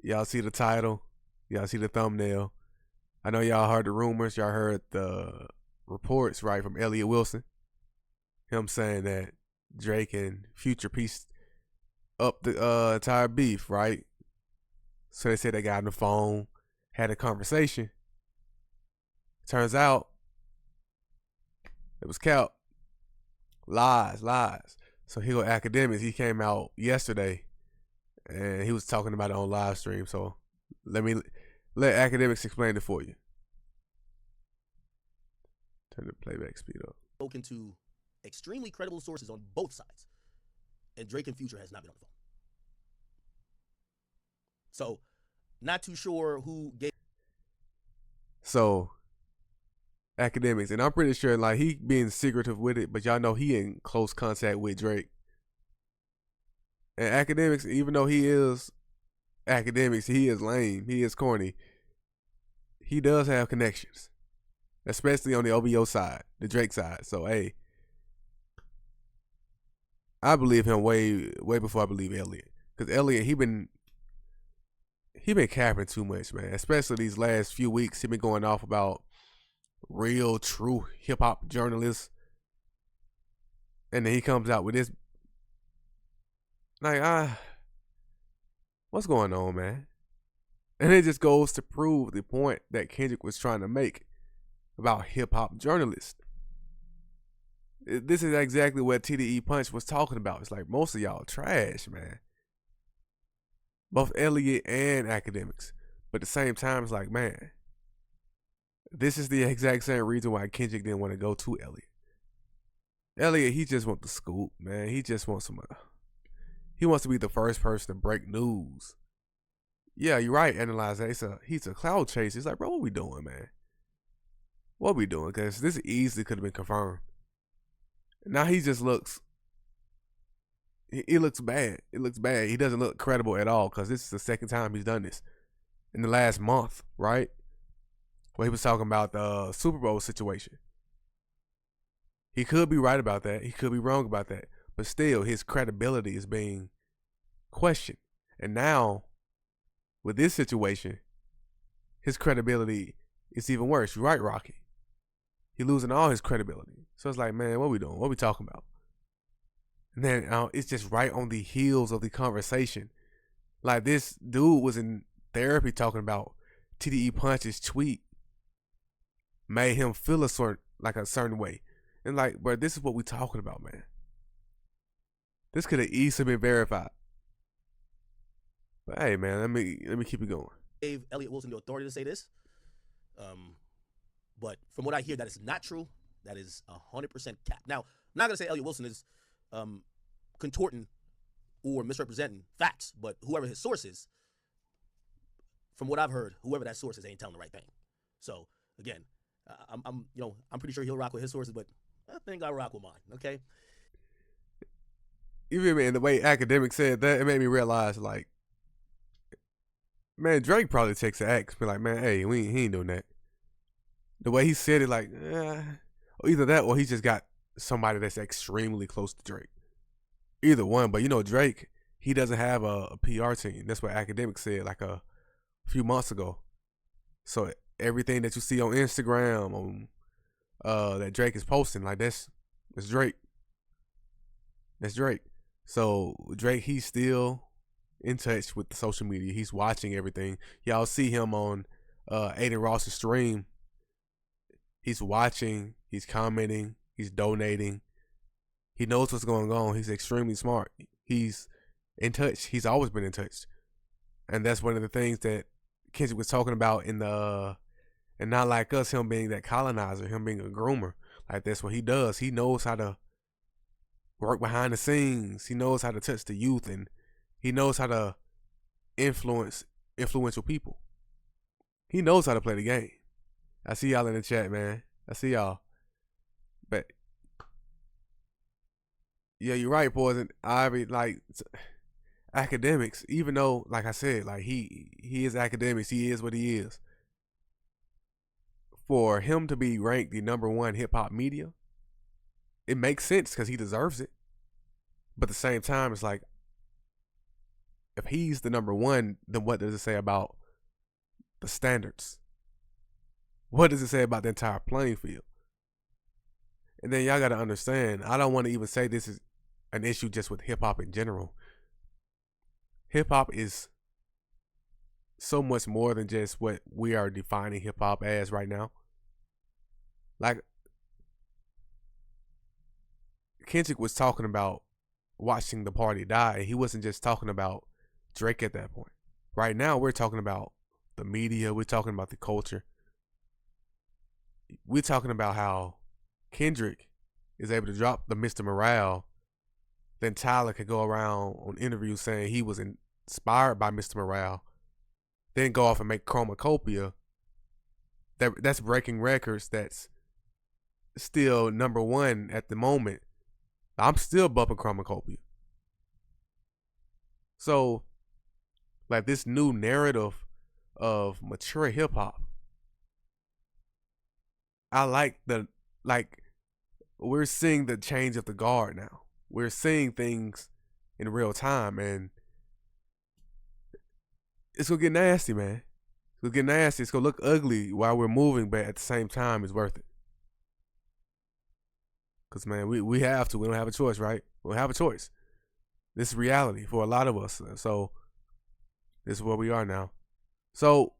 Y'all see the title. Y'all see the thumbnail. I know y'all heard the rumors. Y'all heard the reports, right, from Elliott Wilson. Him saying that Drake and Future pieced up the entire beef, right? So they said they got on the phone, had a conversation. Turns out it was cap. Lies. So here go Academics. He came out yesterday and he was talking about it on live stream. So let Academics explain it for you. Turn the playback speed up. Spoken to extremely credible sources on both sides, and Drake and Future has not been on the phone. So, not too sure who gave. So, Academics, and I'm pretty sure like he being secretive with it, but y'all know he in close contact with Drake. And Academics, even though he is Academics, he is lame, he is corny. He does have connections, especially on the OVO side, the Drake side. So hey, I believe him way before I believe Elliott, because Elliott he been capping too much, man. Especially these last few weeks, he been going off about real, true hip hop journalists, and then he comes out with this. Like, what's going on, man? And it just goes to prove the point that Kendrick was trying to make about hip hop journalists. This is exactly what TDE Punch was talking about. It's like most of y'all trash, man. Both Elliott and Academics. But at the same time, it's like, man, this is the exact same reason why Kendrick didn't want to go to Elliott. Elliott, he just wants the scoop, man. He just wants some. He wants to be the first person to break news. Yeah, you're right. Analyze that. He's a cloud chaser. He's like, bro, what we doing, man? What we doing? Because this easily could have been confirmed. Now he just looks. It looks bad. It looks bad. He doesn't look credible at all because this is the second time he's done this in the last month, right? Where he was talking about the Super Bowl situation. He could be right about that. He could be wrong about that. But still, his credibility is being questioned. And now, with this situation, his credibility is even worse. You're right, Rocky. He's losing all his credibility. So it's like, man, what we doing? What we talking about? And then it's just right on the heels of the conversation. Like this dude was in therapy talking about TDE Punch's tweet made him feel a certain way. And like, bro, this is what we talking about, man. This could have easily been verified. But hey, man, let me keep it going. Gave Elliott Wilson the authority to say this. But from what I hear, that is not true. That is 100% cap. Now, I'm not going to say Elliott Wilson is contorting or misrepresenting facts, but whoever his source is, from what I've heard, whoever that source is ain't telling the right thing. So, again, I'm pretty sure he'll rock with his sources, but I think I'll rock with mine, okay? Even in the way Academic said that, it made me realize, like, man, Drake probably takes an axe, be like, man, hey, he ain't doing that. The way he said it, like, or either that or he just got somebody that's extremely close to Drake. Either one, but Drake, he doesn't have a PR team. That's what Academic said like a few months ago. So everything that you see on Instagram, on that Drake is posting, like that's Drake. That's Drake. So Drake, he's still in touch with the social media. He's watching everything. Y'all see him on Aiden Ross's stream. He's watching, he's commenting, he's donating. He knows what's going on. He's extremely smart. He's in touch. He's always been in touch. And that's one of the things that Kendrick was talking about in the, and not like us, him being that colonizer, him being a groomer. Like that's what he does. He knows how to work behind the scenes. He knows how to touch the youth, and he knows how to influence influential people. He knows how to play the game. I see y'all in the chat, man. I see y'all. But yeah, you're right, Poison. Like Academics, even though, like I said, like he is Academics, he is what he is. For him to be ranked the #1 hip hop media, it makes sense because he deserves it. But at the same time, it's like if he's the number one, then what does it say about the standards? What does it say about the entire playing field? And then y'all got to understand, I don't want to even say this is an issue just with hip hop in general. Hip hop is so much more than just what we are defining hip hop as right now. Like, Kendrick was talking about watching the party die. He wasn't just talking about Drake at that point. Right now, we're talking about the media. We're talking about the culture. We're talking about how Kendrick is able to drop the Mr. Morale. Then Tyler could go around on interviews saying he was inspired by Mr. Morale. Then go off and make Chromacopia. That's breaking records. That's still number one at the moment. I'm still bumping Chromacopia. So, like, this new narrative of mature hip hop, I like we're seeing the change of the guard now. We're seeing things in real time, and it's gonna get nasty, man. It's gonna get nasty. It's gonna look ugly while we're moving, but at the same time, it's worth it. Cause man, we have to. We don't have a choice, right? We don't have a choice. This is reality for a lot of us. So this is where we are now. So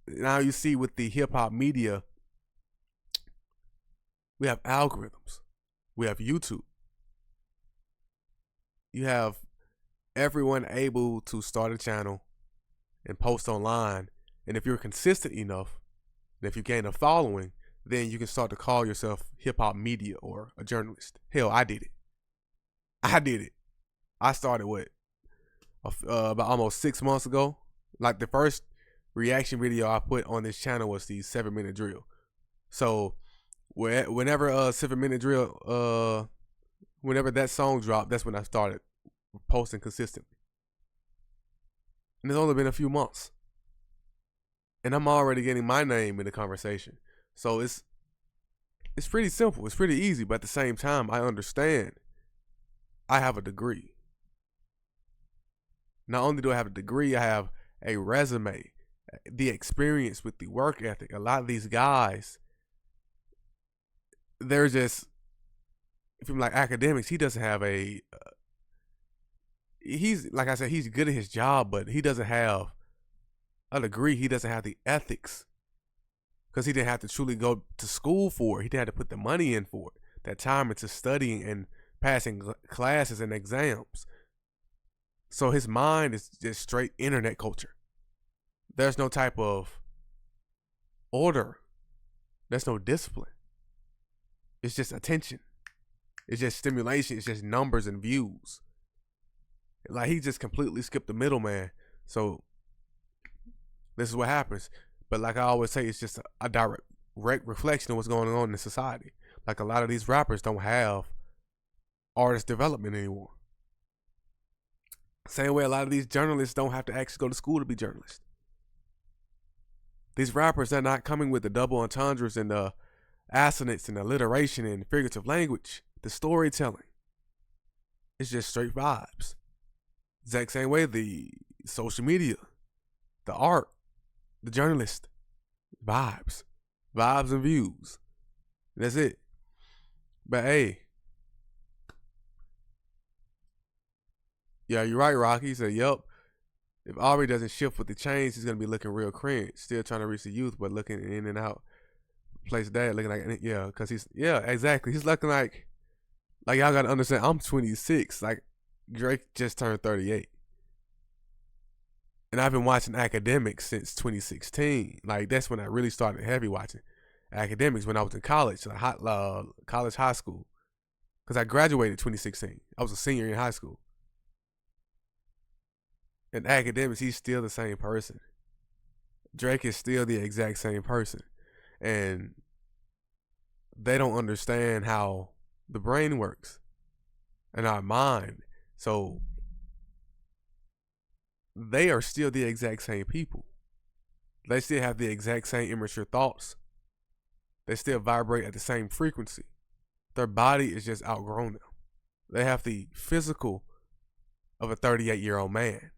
now you see with the hip hop media, we have algorithms. We have YouTube. You have everyone able to start a channel and post online. And if you're consistent enough, and if you gain a following, then you can start to call yourself hip hop media or a journalist. Hell, I did it. I started about almost 6 months ago. Like, the first reaction video I put on this channel was the 7-minute drill. So whenever 7-minute drill, whenever that song dropped, that's when I started posting consistently. And it's only been a few months, and I'm already getting my name in the conversation. So it's pretty simple. It's pretty easy, but at the same time, I understand I have a degree. Not only do I have a degree, I have a resume, the experience with the work ethic. A lot of these guys, they're just, from like academics, he doesn't have he's, like I said, he's good at his job, but he doesn't have a degree. He doesn't have the ethics, because he didn't have to truly go to school for it. He didn't have to put the money in for it, that time into studying and passing classes and exams. So his mind is just straight internet culture. There's no type of order. There's no discipline. It's just attention. It's just stimulation. It's just numbers and views. Like, he just completely skipped the middleman. So this is what happens. But like I always say, it's just a direct reflection of what's going on in society. Like, a lot of these rappers don't have artist development anymore. Same way a lot of these journalists don't have to actually go to school to be journalists. These rappers are not coming with the double entendres and the assonance and alliteration and figurative language. The storytelling. It's just straight vibes. Exact same way the social media, the art, the journalist, vibes and views. That's it. But hey, yeah, you're right, Rocky. He said, "Yup. If Aubrey doesn't shift with the change, he's gonna be looking real cringe. Still trying to reach the youth, but looking in and out. Place dad looking like because exactly. He's looking like y'all gotta understand. I'm 26. Like, Drake just turned 38. And I've been watching academics since 2016. Like, that's when I really started heavy watching academics, when I was in college, like college, high school. Because I graduated 2016. I was a senior in high school. In academics, he's still the same person. Drake is still the exact same person. And they don't understand how the brain works and our mind. So they are still the exact same people. They still have the exact same immature thoughts. They still vibrate at the same frequency. Their body is just outgrown them. They have the physical of a 38-year-old man,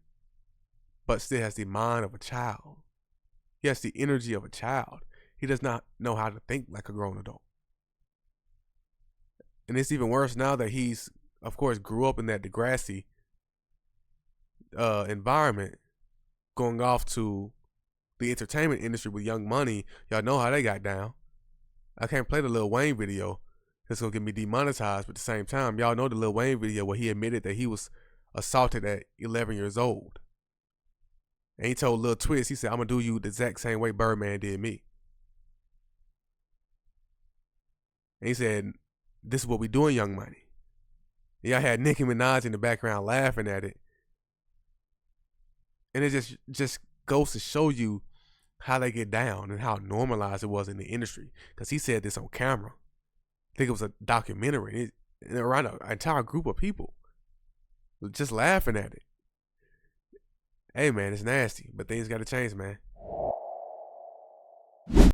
but still has the mind of a child. He has the energy of a child. He does not know how to think like a grown adult. And it's even worse now that he's, of course, grew up in that Degrassi environment, going off to the entertainment industry with Young Money. Y'all know how they got down. I can't play the Lil Wayne video. It's going to get me demonetized. But at the same time, y'all know the Lil Wayne video where he admitted that he was assaulted at 11 years old. And he told Lil Twist, he said, I'm going to do you the exact same way Birdman did me. And he said, this is what we doing, Young Money. And y'all had Nicki Minaj in the background laughing at it. And it just goes to show you how they get down and how normalized it was in the industry. Because he said this on camera. I think it was a documentary. And around an entire group of people just laughing at it. Hey, man, it's nasty. But things got to change, man.